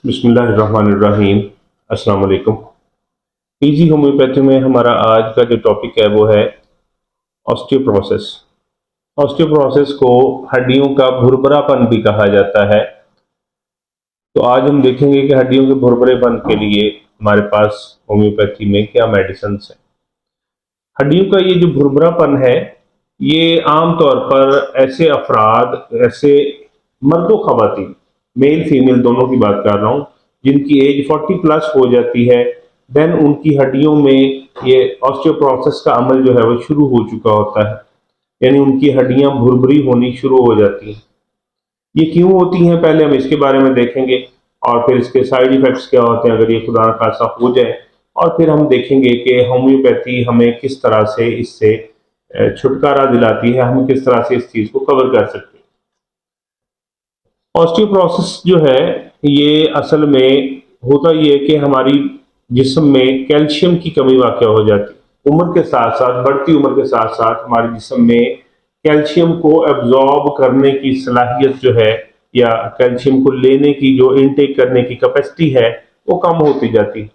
बिस्मिल्लाहिर्रहमानिर्रहीम। अस्सलाम वालेकुम। इजी होम्योपैथी में हमारा आज का जो टॉपिक है वो है ऑस्टियोप्रोसिस। ऑस्टियोप्रोसिस को हड्डियों का भुरभुरापन भी कहा जाता है। तो आज हम देखेंगे कि हड्डियों के भुरभुरेपन के लिए हमारे पास होम्योपैथी में क्या मेडिसिन है। हड्डियों का ये जो भुरभुरापन है, ये आमतौर पर ऐसे अफराद, ऐसे मर्दों खवातीन, मेल फीमेल दोनों की बात कर रहा हूँ, जिनकी एज 40 प्लस हो जाती है, देन उनकी हड्डियों में ये ऑस्टियोप्रोसिस का अमल जो है वो शुरू हो चुका होता है, यानी उनकी हड्डियां भुरभुरी होनी शुरू हो जाती हैं। ये क्यों होती हैं पहले हम इसके बारे में देखेंगे, और फिर इसके साइड इफेक्ट्स क्या होते हैं अगर ये खुदा न खासा हो जाए, और फिर हम देखेंगे कि होम्योपैथी हमें किस तरह से इससे छुटकारा दिलाती है, हम किस तरह से इस चीज को कवर कर सकते हैं। ऑस्टियोप्रोसिस जो है ये असल में होता ये है कि हमारी जिस्म में कैल्शियम की कमी वाक़या हो जाती है। उम्र के साथ साथ, बढ़ती उम्र के साथ साथ हमारे जिस्म में कैल्शियम को एब्जॉर्ब करने की सलाहियत जो है, या कैल्शियम को लेने की जो इनटेक करने की कैपेसिटी है, वो कम होती जाती है।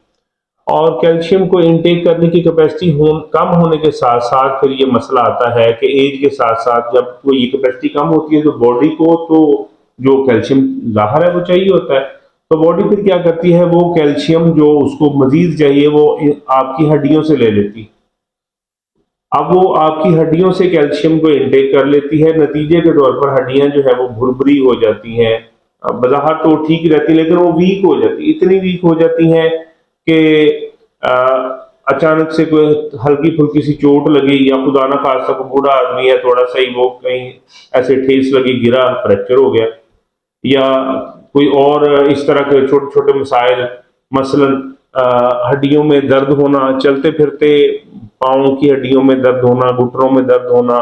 और कैल्शियम को इनटेक करने की कैपेसिटी कम होने के साथ साथ फिर ये मसला आता है कि एज के साथ साथ जब वो ये कैपेसिटी कम होती है तो बॉडी को तो जो कैल्शियम ज़ाहिर है वो चाहिए होता है, तो बॉडी फिर क्या करती है, वो कैल्शियम जो उसको मजीद चाहिए वो आपकी हड्डियों से ले लेती है। अब वो आपकी हड्डियों से कैल्शियम को इनटेक कर लेती है, नतीजे के तौर पर हड्डियां जो है वो भुरभुरी हो जाती हैं। बज़ाहिर तो ठीक रहती है लेकिन वो वीक हो जाती, इतनी वीक हो जाती हैं कि अचानक से कोई हल्की फुल्की सी चोट लगी, या खुदा ना खास्ता कोई बूढ़ा आदमी है, थोड़ा सा ही वो कहीं ऐसे ठेस लगी, गिरा, फ्रैक्चर हो गया, या कोई और इस तरह के छोटे छोटे मसाइल, मसलन हड्डियों में दर्द होना, चलते फिरते पाँव की हड्डियों में दर्द होना, घुटनों में दर्द होना,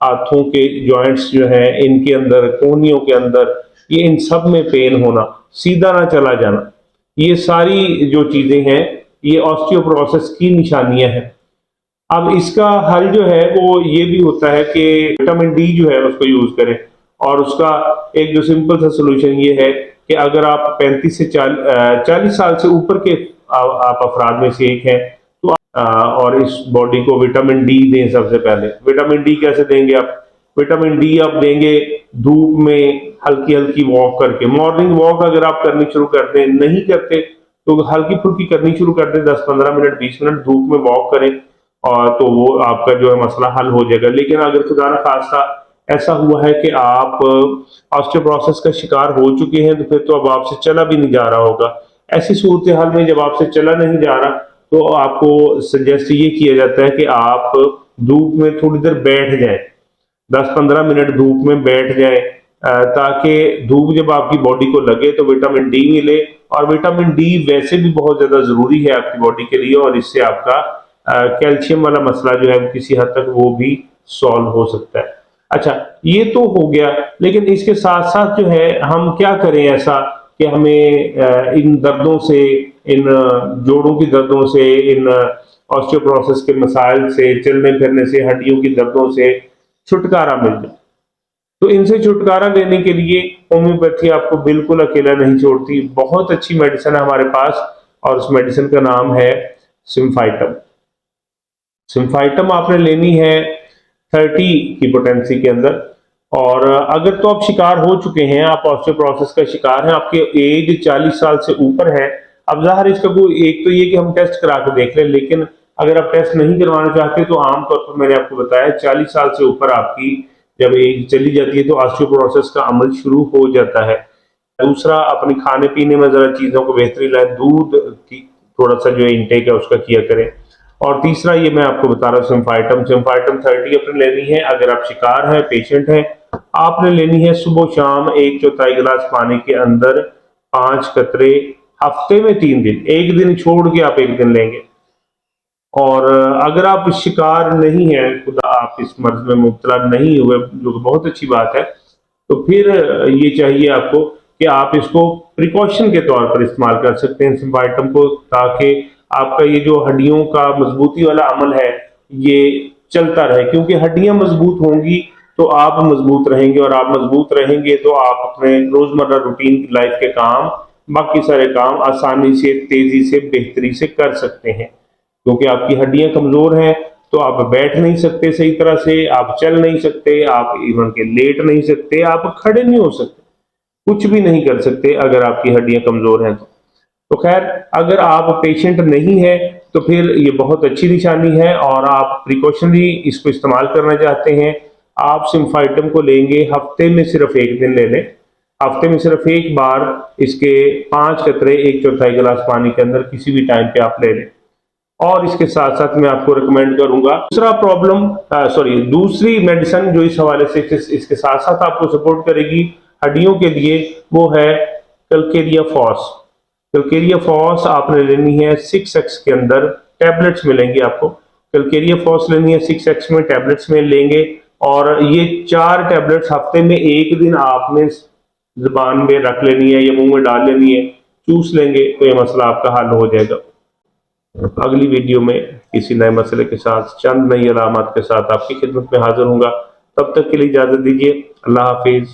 हाथों के जॉइंट्स जो हैं इनके अंदर, कोहनियों के अंदर, ये इन सब में पेन होना, सीधा ना चला जाना, ये सारी जो चीजें हैं ये ऑस्टियोप्रोसिस की निशानियां हैं। अब इसका हल जो है वो ये भी होता है कि विटामिन डी जो है उसको यूज करें, और उसका एक जो सिंपल सा सोल्यूशन ये है कि अगर आप 35 से 40 साल से ऊपर के आप अफराद में से एक हैं, तो और इस बॉडी को विटामिन डी दें। सबसे पहले विटामिन डी कैसे देंगे आप? विटामिन डी आप देंगे धूप में हल्की हल्की वॉक करके। मॉर्निंग वॉक अगर आप करनी शुरू कर दें, नहीं करते तो हल्की फुल्की करनी शुरू कर दें, 10-15 मिनट 20 मिनट धूप में वॉक करें, और तो वो आपका जो है मसला हल हो जाएगा। लेकिन अगर खुदा न खास्ता ऐसा हुआ है कि आप ऑस्टियोप्रोसिस का शिकार हो चुके हैं, तो फिर तो अब आपसे चला भी नहीं जा रहा होगा। ऐसी सूरत हाल में जब आपसे चला नहीं जा रहा, तो आपको सजेस्ट ये किया जाता है कि आप धूप में थोड़ी देर बैठ जाएं, 10-15 मिनट धूप में बैठ जाएं, ताकि धूप जब आपकी बॉडी को लगे तो विटामिन डी मिले। और विटामिन डी वैसे भी बहुत ज्यादा जरूरी है आपकी बॉडी के लिए, और इससे आपका कैल्शियम वाला मसला जो है वो किसी हद तक वो भी सॉल्व हो सकता है। अच्छा, ये तो हो गया, लेकिन इसके साथ साथ जो है हम क्या करें ऐसा कि हमें इन दर्दों से, इन जोड़ों की दर्दों से, इन ऑस्टियोप्रोसिस के मसाइल से, चलने फिरने से, हड्डियों की दर्दों से छुटकारा मिल जाए। तो इनसे छुटकारा लेने के लिए होम्योपैथी आपको बिल्कुल अकेला नहीं छोड़ती। बहुत अच्छी मेडिसिन है हमारे पास, और उस मेडिसिन का नाम है सिम्फाइटम। सिम्फाइटम आपने लेनी है 30 की पोटेंसी के अंदर। और अगर तो आप शिकार हो चुके हैं, आप ऑस्टियोप्रोसिस का शिकार हैं, आपके एज 40 साल से ऊपर है, अब जाहिर इसका कोई एक तो ये कि हम टेस्ट करा के देख लें, लेकिन अगर आप टेस्ट नहीं करवाना चाहते तो आमतौर पर मैंने आपको बताया 40 साल से ऊपर आपकी जब एज चली जाती है तो ऑस्टियोप्रोसिस का अमल शुरू हो जाता है। दूसरा, अपने खाने पीने में जरा चीजों को बेहतरी लाए, दूध की थोड़ा सा जो इंटेक है उसका किया करें। और तीसरा ये मैं आपको बता रहा हूँ सिम्फाइटम। सिम्फाइटम 30 अपने लेनी है। अगर आप शिकार है, पेशेंट है, आपने लेनी है सुबह शाम 1/4 गिलास पानी के अंदर 5 कतरे, हफ्ते में 3 दिन, एक दिन छोड़ के आप एक दिन लेंगे। और अगर आप शिकार नहीं है, खुदा आप इस मर्ज में मुब्तला नहीं हुए, जो बहुत अच्छी बात है, तो फिर ये चाहिए आपको कि आप इसको प्रिकॉशन के तौर पर इस्तेमाल कर सकते हैं सिम्फाइटम को, ताकि आपका ये जो हड्डियों का मजबूती वाला अमल है ये चलता रहे। क्योंकि हड्डियां मजबूत होंगी तो आप मजबूत रहेंगे, और आप मजबूत रहेंगे तो आप अपने रोजमर्रा रूटीन की लाइफ के काम बाकी सारे काम आसानी से, तेजी से, बेहतरी से कर सकते हैं। क्योंकि आपकी हड्डियां कमजोर हैं तो आप बैठ नहीं सकते सही तरह से, आप चल नहीं सकते, आप इवन के लेट नहीं सकते, आप खड़े नहीं हो सकते, कुछ भी नहीं कर सकते अगर आपकी हड्डियां कमजोर हैं तो खैर, अगर आप पेशेंट नहीं है तो फिर ये बहुत अच्छी निशानी है और आप प्रिकॉशनरी इसको इस्तेमाल करना चाहते हैं। आप सिम्फाइटम को लेंगे, हफ्ते में सिर्फ एक दिन ले लें, हफ्ते में सिर्फ एक बार इसके 5 कतरे 1/4 गिलास पानी के अंदर किसी भी टाइम पे आप ले लें। और इसके साथ साथ मैं आपको रिकमेंड करूंगा दूसरी मेडिसिन जो इस हवाले से इसके साथ साथ आपको सपोर्ट करेगी हड्डियों के लिए, वो है कैलकेरिया फॉस। कैलकेरिया फॉस आपने लेनी है 6x के अंदर, टैबलेट्स मिलेंगी आपको। कैलकेरिया फॉस लेनी है 6x में, टैबलेट्स में लेंगे और ये 4 टैबलेट्स हफ्ते में एक दिन आपने जुबान में रख लेनी है या मुंह में डाल लेनी है, चूस लेंगे तो ये मसला आपका हल हो जाएगा। अगली वीडियो में किसी नए मसले के साथ, चंद नई अलामत के साथ आपकी खिदमत में हाजिर होऊंगा। तब तक के लिए इजाजत दीजिए। अल्लाह हाफिज।